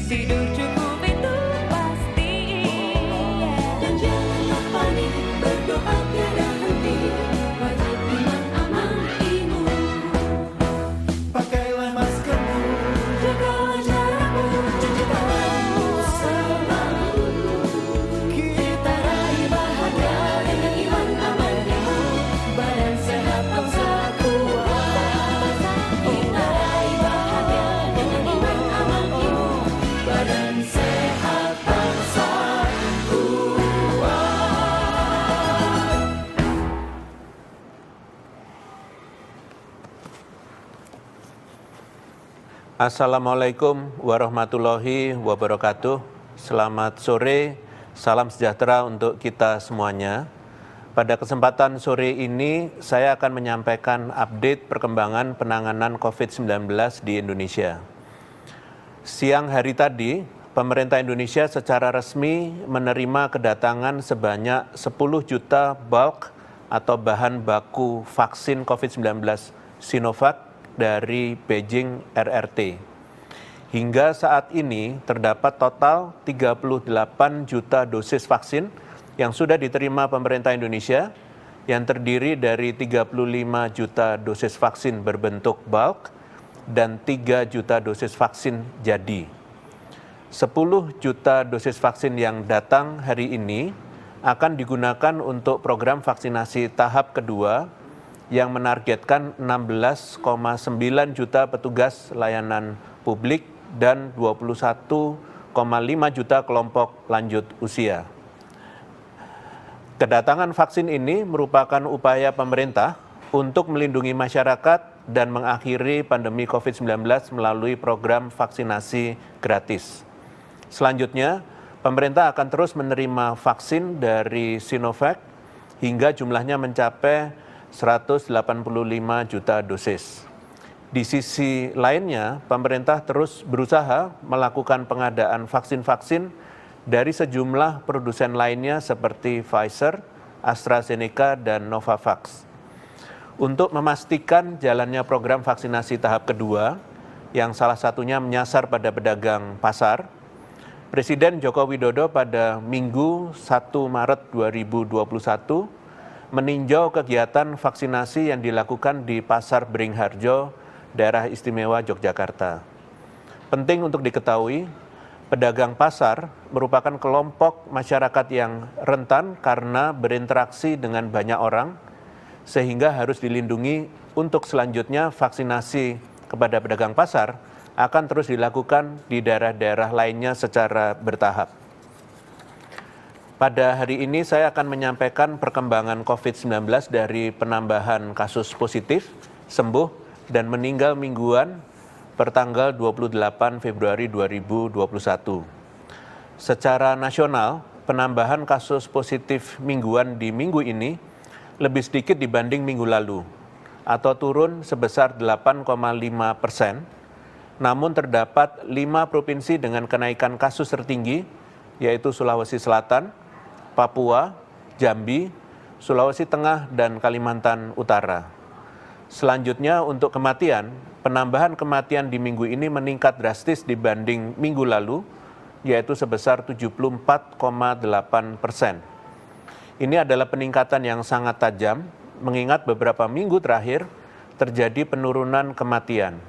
Tidur cukup itu pasti. Dan janganlah panik, berdoa tiada henti. Wajib iman aman imun. Pakailah maskermu, Jagalah jarakmu, cuci tanganmu selalu. Kita raih bahagia dengan iman aman imun. Badan sehat bangsa kuat. Kita raih bahagia dengan iman aman imun. Badan sehat bangsa kuat. Assalamualaikum warahmatullahi wabarakatuh. Selamat sore, salam sejahtera untuk kita semuanya. Pada kesempatan sore ini, saya akan menyampaikan update perkembangan penanganan COVID-19 di Indonesia. Siang hari tadi, pemerintah Indonesia secara resmi menerima kedatangan sebanyak 10 juta bulk atau bahan baku vaksin COVID-19 Sinovac dari Beijing RRT. Hingga saat ini terdapat total 38 juta dosis vaksin yang sudah diterima pemerintah Indonesia yang terdiri dari 35 juta dosis vaksin berbentuk bulk dan 3 juta dosis vaksin jadi. 10 juta dosis vaksin yang datang hari ini akan digunakan untuk program vaksinasi tahap kedua yang menargetkan 16,9 juta petugas layanan publik dan 21,5 juta kelompok lanjut usia. Kedatangan vaksin ini merupakan upaya pemerintah untuk melindungi masyarakat dan mengakhiri pandemi COVID-19 melalui program vaksinasi gratis. Selanjutnya, pemerintah akan terus menerima vaksin dari Sinovac hingga jumlahnya mencapai 185 juta dosis. Di sisi lainnya, pemerintah terus berusaha melakukan pengadaan vaksin-vaksin dari sejumlah produsen lainnya seperti Pfizer, AstraZeneca, dan Novavax. Untuk memastikan jalannya program vaksinasi tahap kedua, yang salah satunya menyasar pada pedagang pasar, Presiden Joko Widodo pada Minggu 1 Maret 2021 meninjau kegiatan vaksinasi yang dilakukan di Pasar Beringharjo, Daerah Istimewa Yogyakarta. Penting untuk diketahui, pedagang pasar merupakan kelompok masyarakat yang rentan karena berinteraksi dengan banyak orang, sehingga harus dilindungi. Untuk selanjutnya vaksinasi kepada pedagang pasar akan terus dilakukan di daerah-daerah lainnya secara bertahap. Pada hari ini saya akan menyampaikan perkembangan COVID-19 dari penambahan kasus positif, sembuh, dan meninggal mingguan pertanggal 28 Februari 2021. Secara nasional, penambahan kasus positif mingguan di minggu ini lebih sedikit dibanding minggu lalu, atau turun sebesar 8,5%, namun terdapat 5 provinsi dengan kenaikan kasus tertinggi, yaitu Sulawesi Selatan, Papua, Jambi, Sulawesi Tengah, dan Kalimantan Utara. Selanjutnya untuk kematian, penambahan kematian di minggu ini meningkat drastis dibanding minggu lalu, yaitu sebesar 74,8%. Ini adalah peningkatan yang sangat tajam, mengingat beberapa minggu terakhir terjadi penurunan kematian.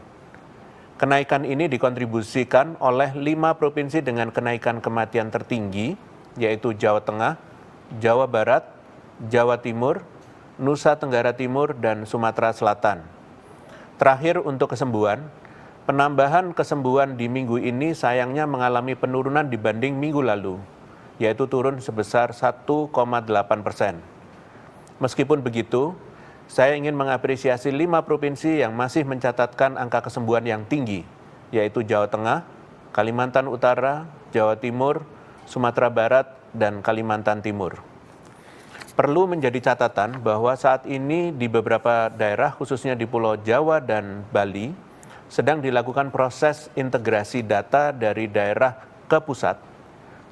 Kenaikan ini dikontribusikan oleh 5 provinsi dengan kenaikan kematian tertinggi, yaitu Jawa Tengah, Jawa Barat, Jawa Timur, Nusa Tenggara Timur, dan Sumatera Selatan. Terakhir untuk kesembuhan, penambahan kesembuhan di minggu ini sayangnya mengalami penurunan dibanding minggu lalu, yaitu turun sebesar 1,8%. Meskipun begitu, saya ingin mengapresiasi 5 provinsi yang masih mencatatkan angka kesembuhan yang tinggi, yaitu Jawa Tengah, Kalimantan Utara, Jawa Timur, Sumatera Barat, dan Kalimantan Timur. Perlu menjadi catatan bahwa saat ini di beberapa daerah, khususnya di Pulau Jawa dan Bali, sedang dilakukan proses integrasi data dari daerah ke pusat,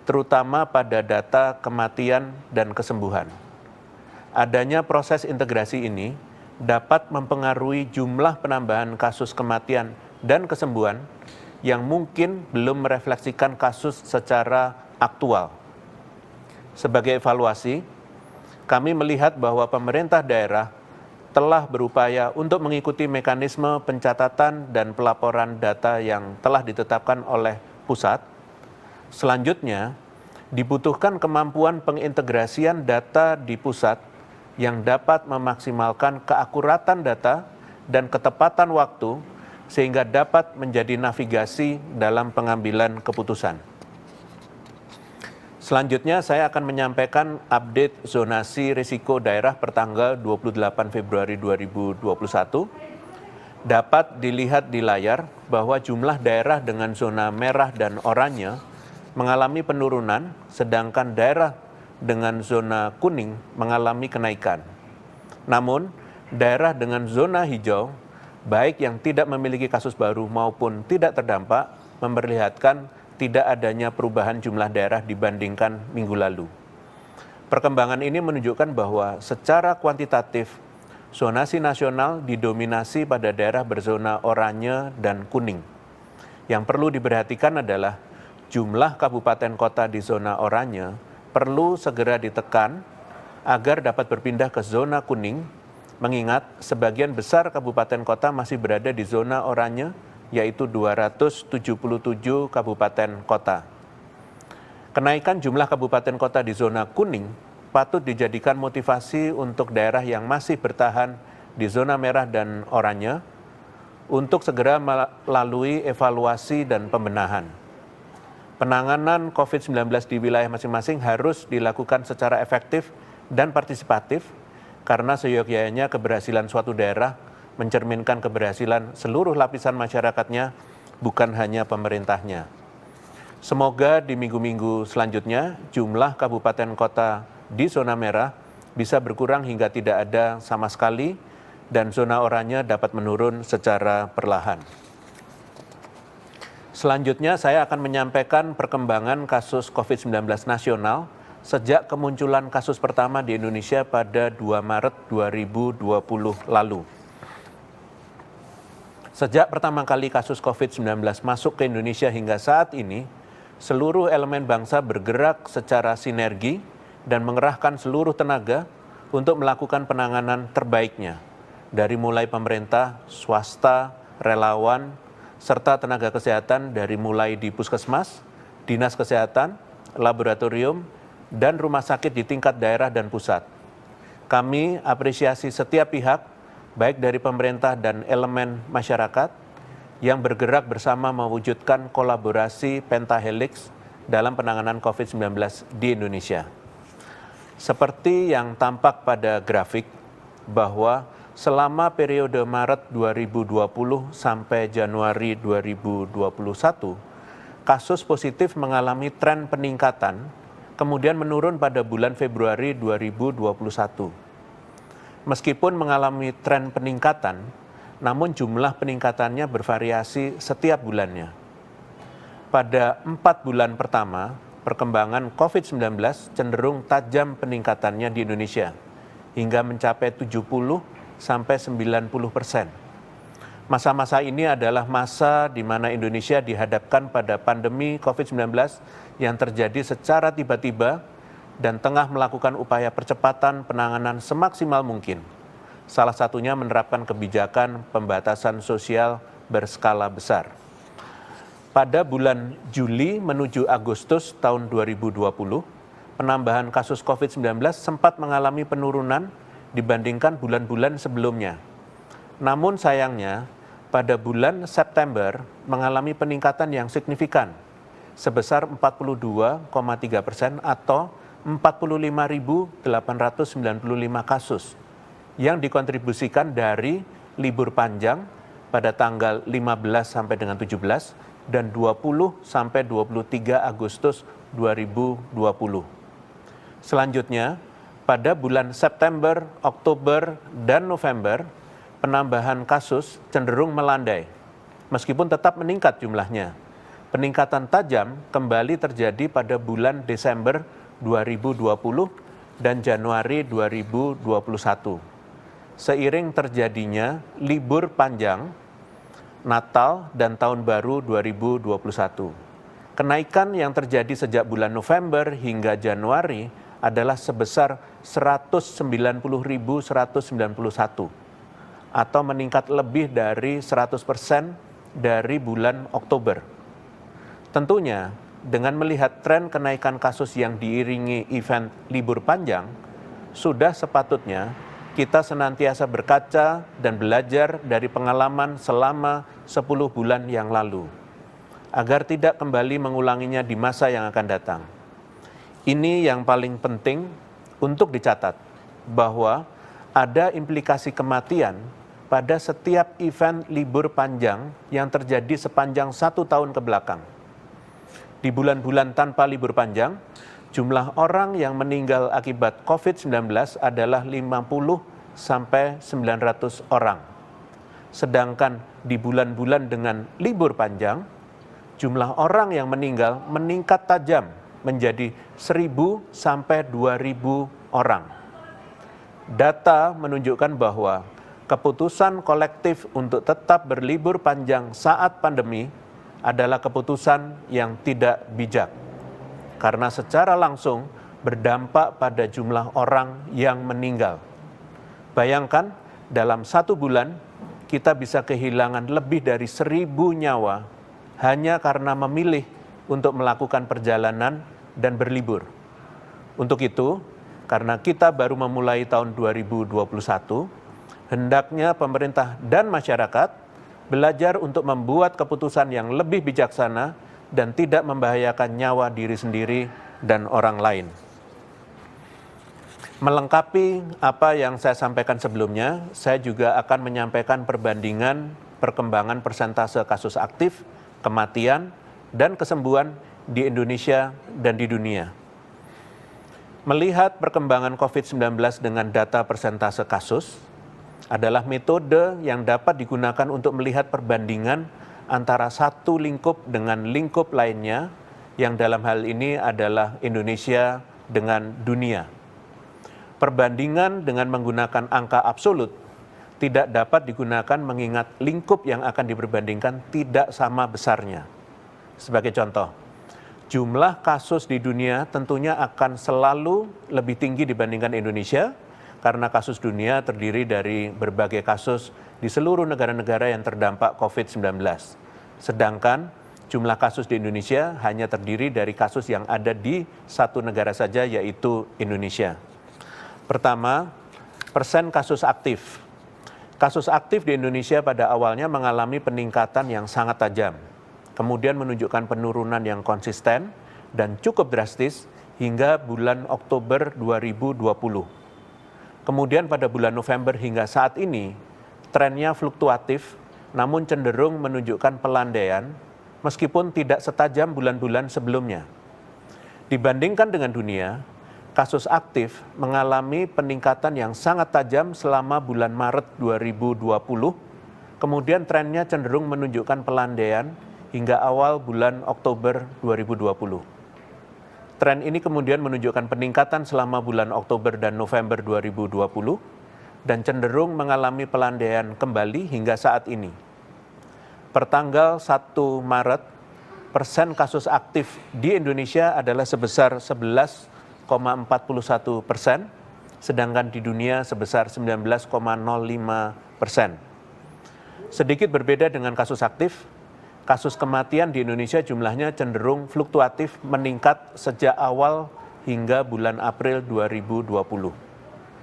terutama pada data kematian dan kesembuhan. Adanya proses integrasi ini dapat mempengaruhi jumlah penambahan kasus kematian dan kesembuhan yang mungkin belum merefleksikan kasus secara aktual. Sebagai evaluasi, kami melihat bahwa pemerintah daerah telah berupaya untuk mengikuti mekanisme pencatatan dan pelaporan data yang telah ditetapkan oleh pusat. Selanjutnya, dibutuhkan kemampuan pengintegrasian data di pusat yang dapat memaksimalkan keakuratan data dan ketepatan waktu sehingga dapat menjadi navigasi dalam pengambilan keputusan. Selanjutnya saya akan menyampaikan update zonasi risiko daerah pertanggal 28 Februari 2021. Dapat dilihat di layar bahwa jumlah daerah dengan zona merah dan oranye mengalami penurunan, sedangkan daerah dengan zona kuning mengalami kenaikan. Namun, daerah dengan zona hijau, baik yang tidak memiliki kasus baru maupun tidak terdampak, memperlihatkan tidak adanya perubahan jumlah daerah dibandingkan minggu lalu. Perkembangan ini menunjukkan bahwa secara kuantitatif, zonasi nasional didominasi pada daerah berzona oranye dan kuning. Yang perlu diperhatikan adalah jumlah kabupaten kota di zona oranye perlu segera ditekan agar dapat berpindah ke zona kuning, mengingat sebagian besar kabupaten kota masih berada di zona oranye, yaitu 277 kabupaten kota. Kenaikan jumlah kabupaten kota di zona kuning patut dijadikan motivasi untuk daerah yang masih bertahan di zona merah dan oranye untuk segera melalui evaluasi dan pembenahan. Penanganan COVID-19 di wilayah masing-masing harus dilakukan secara efektif dan partisipatif karena seyogyanya keberhasilan suatu daerah mencerminkan keberhasilan seluruh lapisan masyarakatnya, bukan hanya pemerintahnya. Semoga di minggu-minggu selanjutnya jumlah kabupaten kota di zona merah bisa berkurang hingga tidak ada sama sekali dan zona oranye dapat menurun secara perlahan. Selanjutnya saya akan menyampaikan perkembangan kasus COVID-19 nasional sejak kemunculan kasus pertama di Indonesia pada 2 Maret 2020 lalu. Sejak pertama kali kasus COVID-19 masuk ke Indonesia hingga saat ini, seluruh elemen bangsa bergerak secara sinergi dan mengerahkan seluruh tenaga untuk melakukan penanganan terbaiknya, dari mulai pemerintah, swasta, relawan, serta tenaga kesehatan dari mulai di puskesmas, dinas kesehatan, laboratorium, dan rumah sakit di tingkat daerah dan pusat. Kami apresiasi setiap pihak, baik dari pemerintah dan elemen masyarakat, yang bergerak bersama mewujudkan kolaborasi pentahelix dalam penanganan COVID-19 di Indonesia. Seperti yang tampak pada grafik, bahwa selama periode Maret 2020 sampai Januari 2021, kasus positif mengalami tren peningkatan, kemudian menurun pada bulan Februari 2021. Meskipun mengalami tren peningkatan, namun jumlah peningkatannya bervariasi setiap bulannya. Pada 4 bulan pertama, perkembangan COVID-19 cenderung tajam peningkatannya di Indonesia, hingga mencapai 70-90%. Masa-masa ini adalah masa di mana Indonesia dihadapkan pada pandemi COVID-19 yang terjadi secara tiba-tiba dan tengah melakukan upaya percepatan penanganan semaksimal mungkin. Salah satunya menerapkan kebijakan pembatasan sosial berskala besar. Pada bulan Juli menuju Agustus tahun 2020, penambahan kasus COVID-19 sempat mengalami penurunan dibandingkan bulan-bulan sebelumnya. Namun sayangnya, pada bulan September mengalami peningkatan yang signifikan, sebesar 42,3% atau 45.895 kasus yang dikontribusikan dari libur panjang pada tanggal 15 sampai dengan 17 dan 20 sampai 23 Agustus 2020. Selanjutnya, pada bulan September, Oktober, dan November, penambahan kasus cenderung melandai, meskipun tetap meningkat jumlahnya. Peningkatan tajam kembali terjadi pada bulan Desember 2020 dan Januari 2021. Seiring terjadinya libur panjang, Natal, dan Tahun Baru 2021. Kenaikan yang terjadi sejak bulan November hingga Januari adalah sebesar 190.191 atau meningkat lebih dari 100% dari bulan Oktober. Tentunya, dengan melihat tren kenaikan kasus yang diiringi event libur panjang, sudah sepatutnya kita senantiasa berkaca dan belajar dari pengalaman selama 10 bulan yang lalu, agar tidak kembali mengulanginya di masa yang akan datang. Ini yang paling penting untuk dicatat, bahwa ada implikasi kematian pada setiap event libur panjang yang terjadi sepanjang 1 tahun ke belakang. Di bulan-bulan tanpa libur panjang, jumlah orang yang meninggal akibat COVID-19 adalah 50-900 orang. Sedangkan di bulan-bulan dengan libur panjang, jumlah orang yang meninggal meningkat tajam menjadi 1.000-2.000 orang. Data menunjukkan bahwa keputusan kolektif untuk tetap berlibur panjang saat pandemi adalah keputusan yang tidak bijak, karena secara langsung berdampak pada jumlah orang yang meninggal. Bayangkan, dalam 1 bulan kita bisa kehilangan lebih dari 1.000 nyawa hanya karena memilih untuk melakukan perjalanan dan berlibur. Untuk itu, karena kita baru memulai tahun 2021, hendaknya pemerintah dan masyarakat belajar untuk membuat keputusan yang lebih bijaksana dan tidak membahayakan nyawa diri sendiri dan orang lain. Melengkapi apa yang saya sampaikan sebelumnya, saya juga akan menyampaikan perbandingan perkembangan persentase kasus aktif, kematian, dan kesembuhan di Indonesia dan di dunia. Melihat perkembangan COVID-19 dengan data persentase kasus adalah metode yang dapat digunakan untuk melihat perbandingan antara satu lingkup dengan lingkup lainnya, yang dalam hal ini adalah Indonesia dengan dunia. Perbandingan dengan menggunakan angka absolut tidak dapat digunakan mengingat lingkup yang akan diperbandingkan tidak sama besarnya. Sebagai contoh, jumlah kasus di dunia tentunya akan selalu lebih tinggi dibandingkan Indonesia, karena kasus dunia terdiri dari berbagai kasus di seluruh negara-negara yang terdampak COVID-19. Sedangkan jumlah kasus di Indonesia hanya terdiri dari kasus yang ada di satu negara saja, yaitu Indonesia. Pertama, persen kasus aktif. Kasus aktif di Indonesia pada awalnya mengalami peningkatan yang sangat tajam, kemudian menunjukkan penurunan yang konsisten dan cukup drastis hingga bulan Oktober 2020. Kemudian pada bulan November hingga saat ini, trennya fluktuatif namun cenderung menunjukkan pelandaian meskipun tidak setajam bulan-bulan sebelumnya. Dibandingkan dengan dunia, kasus aktif mengalami peningkatan yang sangat tajam selama bulan Maret 2020, kemudian trennya cenderung menunjukkan pelandaian hingga awal bulan Oktober 2020. Tren ini kemudian menunjukkan peningkatan selama bulan Oktober dan November 2020 dan cenderung mengalami pelandaian kembali hingga saat ini. Pertanggal 1 Maret, persen kasus aktif di Indonesia adalah sebesar 11,41%, sedangkan di dunia sebesar 19,05%. Sedikit berbeda dengan kasus aktif, kasus kematian di Indonesia jumlahnya cenderung fluktuatif meningkat sejak awal hingga bulan April 2020.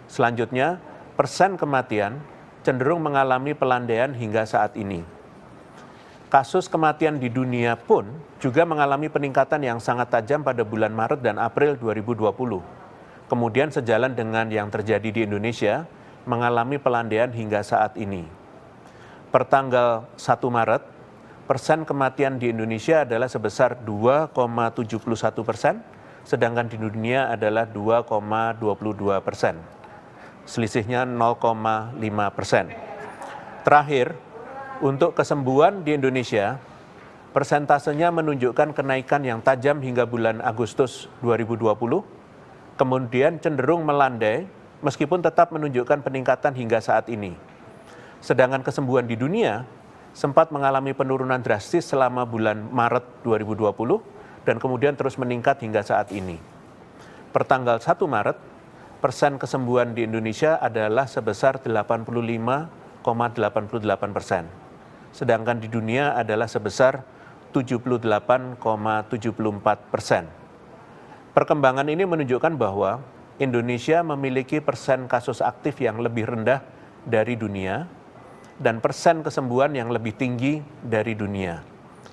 Selanjutnya, persen kematian cenderung mengalami pelandaian hingga saat ini. Kasus kematian di dunia pun juga mengalami peningkatan yang sangat tajam pada bulan Maret dan April 2020. Kemudian sejalan dengan yang terjadi di Indonesia, mengalami pelandaian hingga saat ini. Pertanggal 1 Maret, persen kematian di Indonesia adalah sebesar 2,71%, sedangkan di dunia adalah 2,22%. Selisihnya 0,5%. Terakhir, untuk kesembuhan di Indonesia, persentasenya menunjukkan kenaikan yang tajam hingga bulan Agustus 2020, kemudian cenderung melandai meskipun tetap menunjukkan peningkatan hingga saat ini. Sedangkan kesembuhan di dunia sempat mengalami penurunan drastis selama bulan Maret 2020 dan kemudian terus meningkat hingga saat ini. Pertanggal 1 Maret, persen kesembuhan di Indonesia adalah sebesar 85,88%, sedangkan di dunia adalah sebesar 78,74%. Perkembangan ini menunjukkan bahwa Indonesia memiliki persen kasus aktif yang lebih rendah dari dunia dan persen kesembuhan yang lebih tinggi dari dunia.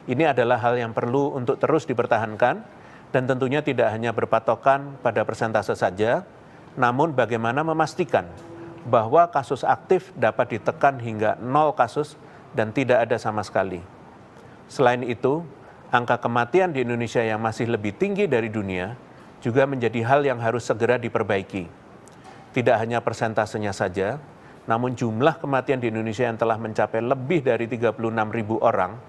Ini adalah hal yang perlu untuk terus dipertahankan dan tentunya tidak hanya berpatokan pada persentase saja, namun bagaimana memastikan bahwa kasus aktif dapat ditekan hingga 0 kasus dan tidak ada sama sekali. Selain itu, angka kematian di Indonesia yang masih lebih tinggi dari dunia juga menjadi hal yang harus segera diperbaiki. Tidak hanya persentasenya saja, namun jumlah kematian di Indonesia yang telah mencapai lebih dari 36.000 orang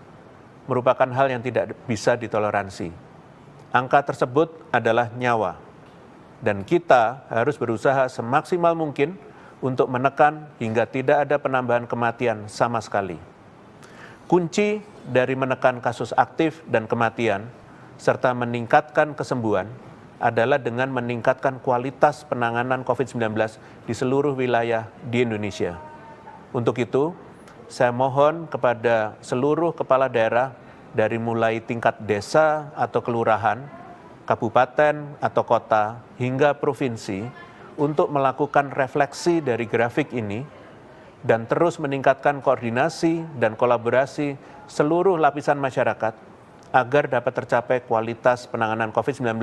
merupakan hal yang tidak bisa ditoleransi. Angka tersebut adalah nyawa, dan kita harus berusaha semaksimal mungkin untuk menekan hingga tidak ada penambahan kematian sama sekali. Kunci dari menekan kasus aktif dan kematian, serta meningkatkan kesembuhan, adalah dengan meningkatkan kualitas penanganan COVID-19 di seluruh wilayah di Indonesia. Untuk itu, saya mohon kepada seluruh kepala daerah dari mulai tingkat desa atau kelurahan, kabupaten atau kota, hingga provinsi untuk melakukan refleksi dari grafik ini dan terus meningkatkan koordinasi dan kolaborasi seluruh lapisan masyarakat agar dapat tercapai kualitas penanganan COVID-19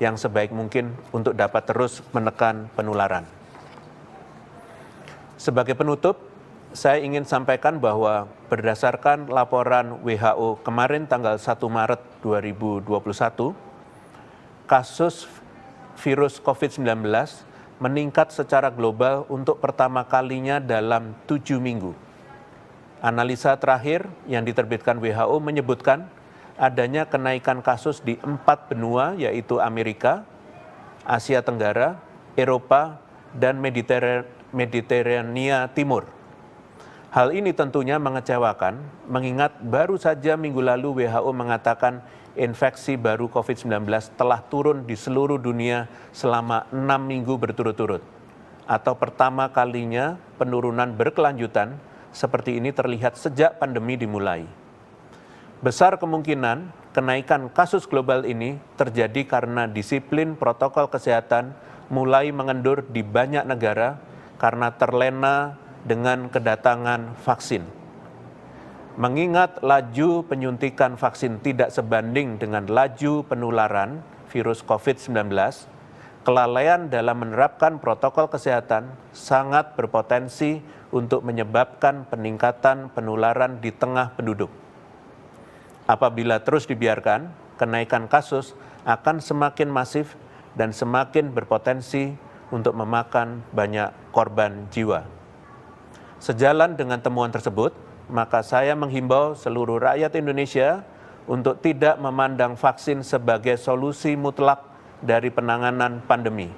yang sebaik mungkin untuk dapat terus menekan penularan. Sebagai penutup, saya ingin sampaikan bahwa berdasarkan laporan WHO kemarin tanggal 1 Maret 2021, kasus virus COVID-19 meningkat secara global untuk pertama kalinya dalam 7 minggu. Analisa terakhir yang diterbitkan WHO menyebutkan adanya kenaikan kasus di 4 benua, yaitu Amerika, Asia Tenggara, Eropa, dan Mediterania Timur. Hal ini tentunya mengecewakan, mengingat baru saja minggu lalu WHO mengatakan infeksi baru COVID-19 telah turun di seluruh dunia selama 6 minggu berturut-turut, atau pertama kalinya penurunan berkelanjutan seperti ini terlihat sejak pandemi dimulai. Besar kemungkinan kenaikan kasus global ini terjadi karena disiplin protokol kesehatan mulai mengendur di banyak negara karena terlena dengan kedatangan vaksin. Mengingat laju penyuntikan vaksin tidak sebanding dengan laju penularan virus COVID-19, kelalaian dalam menerapkan protokol kesehatan sangat berpotensi untuk menyebabkan peningkatan penularan di tengah penduduk. Apabila terus dibiarkan, kenaikan kasus akan semakin masif dan semakin berpotensi untuk memakan banyak korban jiwa. Sejalan dengan temuan tersebut, maka saya menghimbau seluruh rakyat Indonesia untuk tidak memandang vaksin sebagai solusi mutlak dari penanganan pandemi.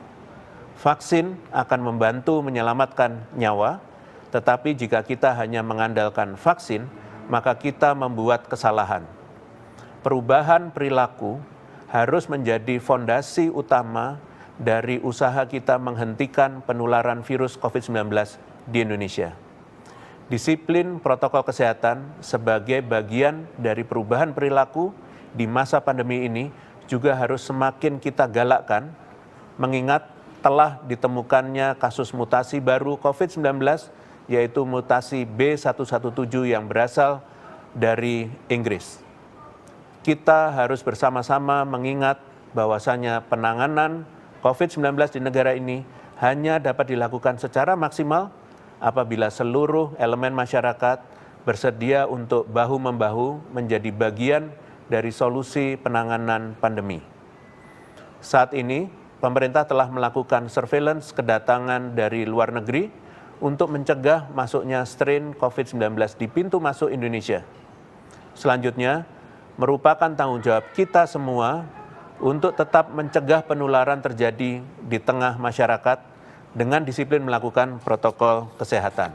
Vaksin akan membantu menyelamatkan nyawa, tetapi jika kita hanya mengandalkan vaksin, maka kita membuat kesalahan. Perubahan perilaku harus menjadi fondasi utama dari usaha kita menghentikan penularan virus COVID-19 di Indonesia. Disiplin protokol kesehatan sebagai bagian dari perubahan perilaku di masa pandemi ini juga harus semakin kita galakkan, mengingat telah ditemukannya kasus mutasi baru COVID-19, yaitu mutasi B117 yang berasal dari Inggris. Kita harus bersama-sama mengingat bahwasanya penanganan COVID-19 di negara ini hanya dapat dilakukan secara maksimal apabila seluruh elemen masyarakat bersedia untuk bahu-membahu menjadi bagian dari solusi penanganan pandemi. Saat ini, pemerintah telah melakukan surveillance kedatangan dari luar negeri untuk mencegah masuknya strain COVID-19 di pintu masuk Indonesia. Selanjutnya, merupakan tanggung jawab kita semua untuk tetap mencegah penularan terjadi di tengah masyarakat dengan disiplin melakukan protokol kesehatan.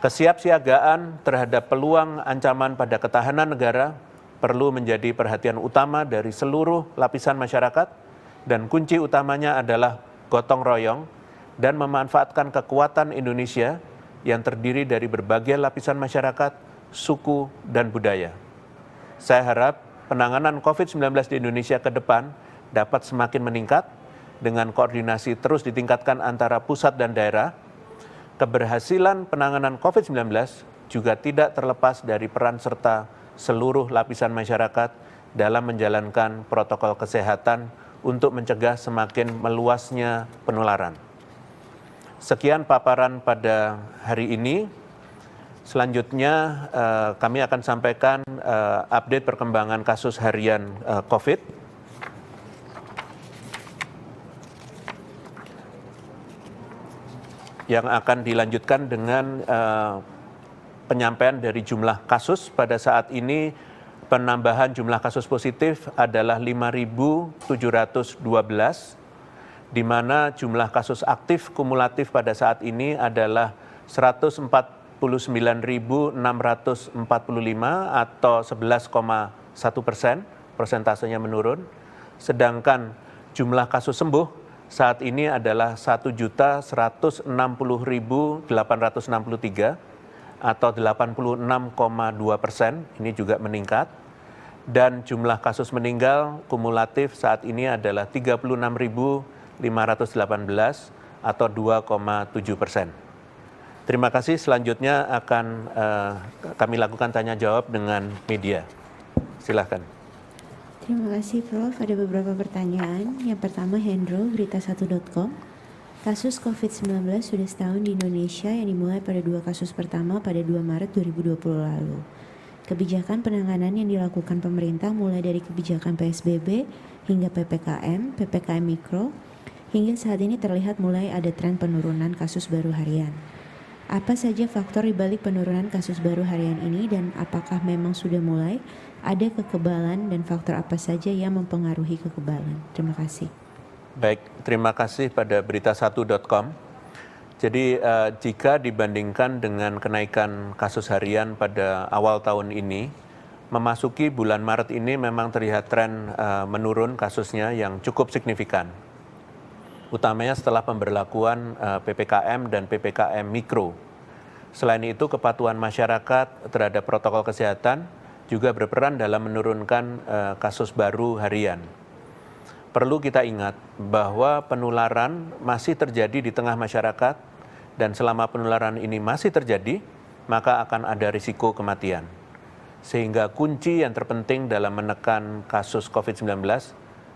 Kesiapsiagaan terhadap peluang ancaman pada ketahanan negara perlu menjadi perhatian utama dari seluruh lapisan masyarakat, dan kunci utamanya adalah gotong royong dan memanfaatkan kekuatan Indonesia yang terdiri dari berbagai lapisan masyarakat, suku, dan budaya. Saya harap penanganan COVID-19 di Indonesia ke depan dapat semakin meningkat dengan koordinasi terus ditingkatkan antara pusat dan daerah. Keberhasilan penanganan COVID-19 juga tidak terlepas dari peran serta seluruh lapisan masyarakat dalam menjalankan protokol kesehatan untuk mencegah semakin meluasnya penularan. Sekian paparan pada hari ini. Selanjutnya kami akan sampaikan update perkembangan kasus harian COVID. Yang akan dilanjutkan dengan penyampaian dari jumlah kasus. Pada saat ini penambahan jumlah kasus positif adalah 5.712, di mana jumlah kasus aktif kumulatif pada saat ini adalah 149.645 atau 11,1%, persentasenya menurun. Sedangkan jumlah kasus sembuh saat ini adalah 1.160.863 atau 86,2%, ini juga meningkat. Dan jumlah kasus meninggal kumulatif saat ini adalah 36.518 atau 2,7%. Terima kasih, selanjutnya akan kami lakukan tanya jawab dengan media. Silakan. Terima kasih Prof. Ada beberapa pertanyaan. Yang pertama Hendro, berita1.com. Kasus COVID-19 sudah setahun di Indonesia yang dimulai pada 2 kasus pertama pada 2 Maret 2020 lalu. Kebijakan penanganan yang dilakukan pemerintah mulai dari kebijakan PSBB hingga PPKM, PPKM Mikro, hingga saat ini terlihat mulai ada tren penurunan kasus baru harian. Apa saja faktor dibalik penurunan kasus baru harian ini dan apakah memang sudah mulai ada kekebalan dan faktor apa saja yang mempengaruhi kekebalan? Terima kasih. Baik, terima kasih pada berita1.com. Jadi jika dibandingkan dengan kenaikan kasus harian pada awal tahun ini, memasuki bulan Maret ini memang terlihat tren menurun kasusnya yang cukup signifikan. Utamanya setelah pemberlakuan PPKM dan PPKM Mikro. Selain itu, kepatuhan masyarakat terhadap protokol kesehatan juga berperan dalam menurunkan kasus baru harian. Perlu kita ingat bahwa penularan masih terjadi di tengah masyarakat, dan selama penularan ini masih terjadi, maka akan ada risiko kematian. Sehingga kunci yang terpenting dalam menekan kasus COVID-19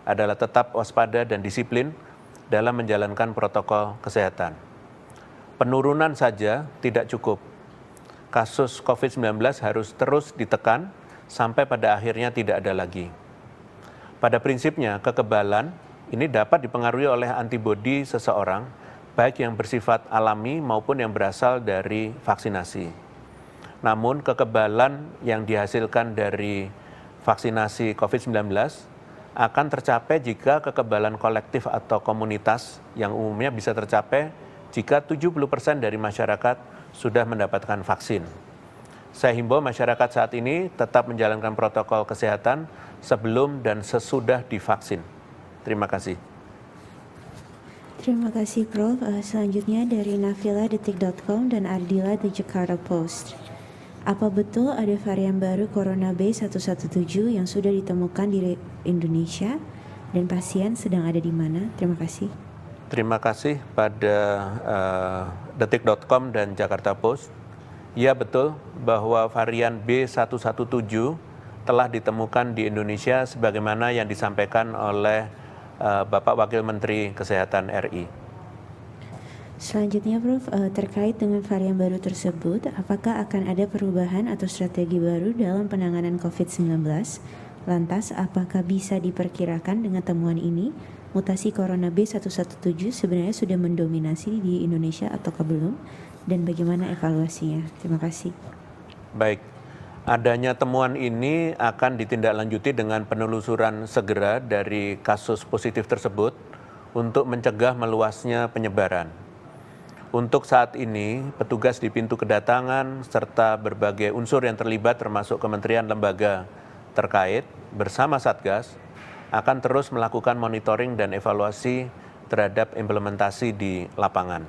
adalah tetap waspada dan disiplin dalam menjalankan protokol kesehatan. Penurunan saja tidak cukup. Kasus COVID-19 harus terus ditekan sampai pada akhirnya tidak ada lagi. Pada prinsipnya, kekebalan ini dapat dipengaruhi oleh antibodi seseorang, baik yang bersifat alami maupun yang berasal dari vaksinasi. Namun, kekebalan yang dihasilkan dari vaksinasi COVID-19 akan tercapai jika kekebalan kolektif atau komunitas yang umumnya bisa tercapai jika 70% dari masyarakat sudah mendapatkan vaksin. Saya himbau masyarakat saat ini tetap menjalankan protokol kesehatan sebelum dan sesudah divaksin. Terima kasih. Terima kasih Prof. Selanjutnya dari Nafila Detik.com dan Ardila The Jakarta Post. Apa betul ada varian baru Corona B117 yang sudah ditemukan di Indonesia dan pasien sedang ada di mana? Terima kasih. Terima kasih pada Detik.com dan Jakarta Post. Ya, betul bahwa varian B117 telah ditemukan di Indonesia sebagaimana yang disampaikan oleh Bapak Wakil Menteri Kesehatan RI. Selanjutnya Prof, terkait dengan varian baru tersebut, apakah akan ada perubahan atau strategi baru dalam penanganan COVID-19? Lantas, apakah bisa diperkirakan dengan temuan ini, mutasi Corona B117 sebenarnya sudah mendominasi di Indonesia ataukah belum? Dan bagaimana evaluasinya? Terima kasih. Baik, adanya temuan ini akan ditindaklanjuti dengan penelusuran segera dari kasus positif tersebut untuk mencegah meluasnya penyebaran. Untuk saat ini, petugas di pintu kedatangan serta berbagai unsur yang terlibat termasuk kementerian lembaga terkait bersama Satgas akan terus melakukan monitoring dan evaluasi terhadap implementasi di lapangan.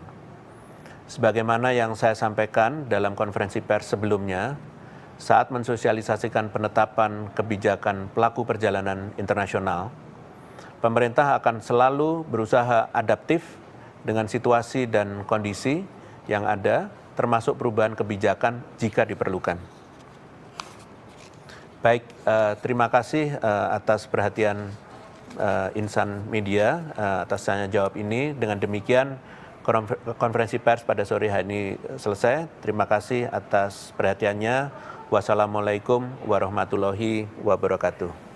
Sebagaimana yang saya sampaikan dalam konferensi pers sebelumnya, saat mensosialisasikan penetapan kebijakan pelaku perjalanan internasional, pemerintah akan selalu berusaha adaptif dengan situasi dan kondisi yang ada, termasuk perubahan kebijakan jika diperlukan. Baik, terima kasih atas perhatian insan media atas tanya jawab ini. Dengan demikian, konferensi pers pada sore hari ini selesai. Terima kasih atas perhatiannya. Wassalamualaikum warahmatullahi wabarakatuh.